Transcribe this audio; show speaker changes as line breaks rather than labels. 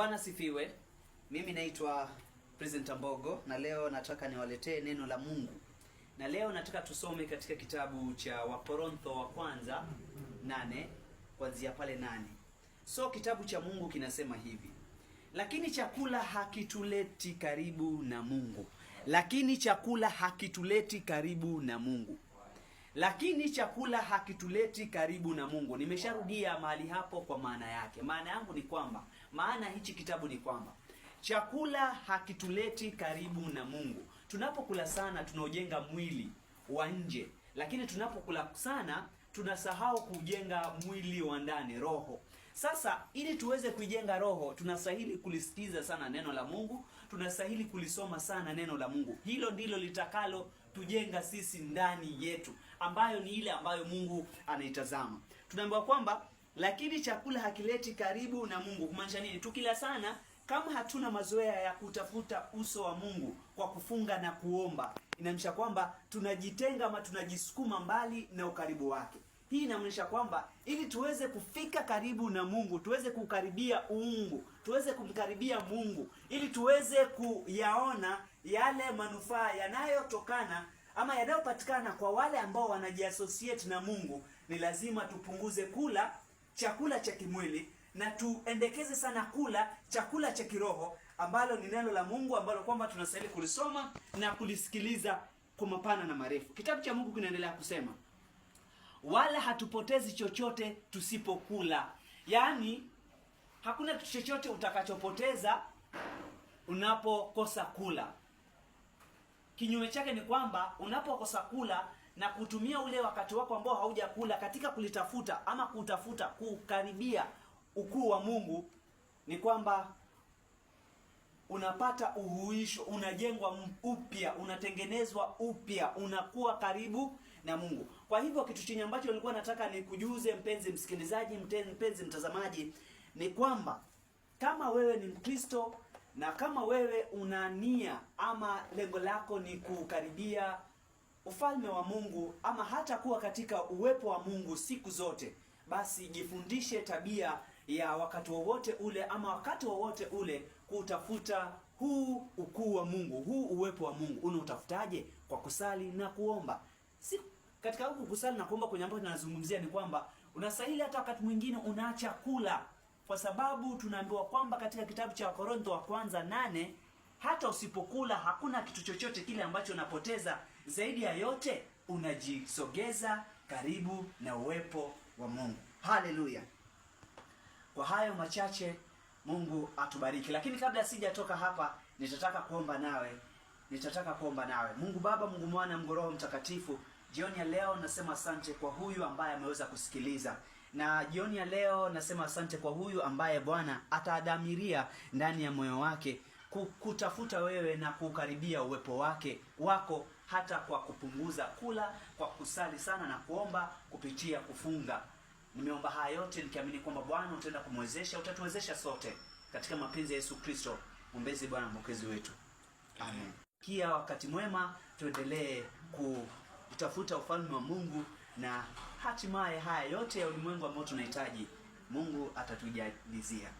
Bwana sifiwe. Mimi naitwa Presenter Mbogo na leo nataka niwaletee neno la Mungu. Na leo nataka tusome katika kitabu cha Wakorintho wa kwanza 8 kuanzia pale 8. So kitabu cha Mungu kinasema hivi: lakini chakula hakituleti karibu na Mungu. Lakini chakula hakituleti karibu na Mungu. Lakini chakula hakituleti karibu na Mungu. Nimesharudia mahali hapo kwa maana yake. Maana yangu ni kwamba, maana hichi kitabu ni kwamba chakula hakituleti karibu na Mungu. Tunapokula sana tunaojenga mwili wa nje, lakini tunapokula sana tunasahau kujenga mwili wa ndani, roho. Sasa ili tuweze kuijenga roho, tunastahili kulisikiza sana neno la Mungu, tunastahili kulisoma sana neno la Mungu. Hilo ndilo litakalo tujenga sisi ndani yetu, ambayo ni ile ambayo Mungu anaitazama. Tunaambiwa kwamba lakini chakula hakileti karibu na Mungu. Kumaanisha nini? Tukila sana, kama hatuna mazoea ya kutafuta uso wa Mungu kwa kufunga na kuomba, inamaanisha kwamba tunajitenga ama tunajisukuma mbali na ukaribu wake. Hii inamaanisha kwamba ili tuweze kufika karibu na Mungu, tuweze kukaribia uungu, tuweze kumkaribia Mungu, ili tuweze kuyaona yale manufaa yanayotokana ama yanayopatikana kwa wale ambao wanajiassociate na Mungu, ni lazima tupunguze kula chakula cha kimwili na tuendekeze sana kula chakula cha kiroho, ambalo ni neno la Mungu, ambalo kwamba tunastahili kulisoma na kulisikiliza kwa mapana na marefu. Kitabu cha Mungu kinaendelea kusema, wala hatupotezi chochote tusipokula. Yaani hakuna kitu chochote utakachopoteza unapokosa kula. Kinyume chake ni kwamba unapokosa kula na kutumia ule wakati wako ambao haujakula katika kulitafuta ama kutafuta kukaribia ukuu wa Mungu, ni kwamba unapata uhuisho, unajengwa upya, unatengenezwa upya, unakuwa karibu na Mungu. Kwa hivyo kitu chenye ambacho nilikuwa nataka nikujuze, mpenzi msikilizaji, mpenzi mtazamaji, ni kwamba kama wewe ni Mkristo na kama wewe una nia ama lengo lako ni kukaribia ufalme wa Mungu ama hata kuwa katika uwepo wa Mungu siku zote, basi jifundishe tabia ya wakati wowote ule ama wakati wowote ule kutafuta huu ukuu wa Mungu, huu uwepo wa Mungu. Unautafutaje? Kwa kusali na kuomba. Si katika huku kusali na kuomba kwenye ambapo tunazungumzia ni kwamba unastahili hata wakati mwingine unaacha kula, kwa sababu tunaambiwa kwamba katika kitabu cha Wakorintho wa kwanza 8, hata usipokula hakuna kitu chochote kile ambacho unapoteza. Zaidi ya yote unajisogeza karibu na uwepo wa Mungu. Haleluya. Kwa hayo machache, Mungu atubariki. Lakini kabla sijatoka hapa, nitataka kuomba nawe. Mungu Baba, Mungu Mwana, Mungu Roho Mtakatifu, jioni ya leo nasema asante kwa huyu ambaye ameweza kusikiliza. Na jioni ya leo nasema asante kwa huyu ambaye Bwana ataadhamiria ndani ya moyo wake kutafuta wewe na kukaribia uwepo wako, hata kwa kupunguza kula, kwa kusali sana na kuomba kupitia kufunga. Nimeomba haya yote nikiamini kwamba Bwana utaenda kumwezesha, utatuwezesha sote katika mapenzi ya Yesu Kristo, mwombezi Bwana mwokozi wetu. Amen. Kia wakati mwema, tuendelee kutafuta ufalme wa Mungu, na hatimaye haya yote ya ulimwengu ambao tunahitaji Mungu atatujalizia.